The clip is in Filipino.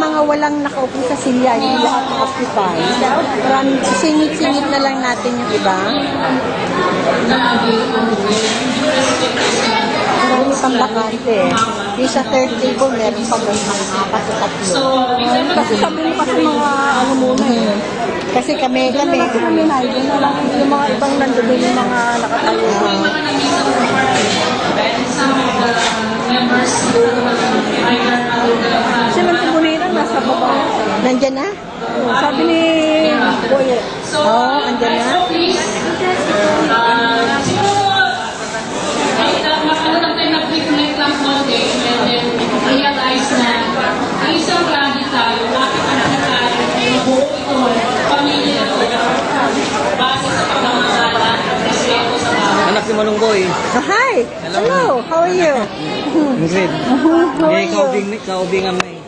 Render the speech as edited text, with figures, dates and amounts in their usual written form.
mga walang nakaupo sa silya, hindi lahat na-occupy. Parang singit-singit na lang natin yung iba. Marami pang bakante eh. Yung sa third table, meron pa ba mga apat o tatlo. Kasi sabi mo kasi mga ano muna eh. Kasi kami na lang yung mga ibang nandun yung mga nakatayo. Si Mantimonera nasa baba. Nandyan na? Sabi ni Boye. Oo, andyan na? realize na isang lagi tayo, bakit ang tayo buo ito, pamilya ito, base sa pagmamahala, respeto sa bawat. Anak ni Manunggoy. Oh, hi! Hello! How are you? Good. How are you? Kaubing ang may.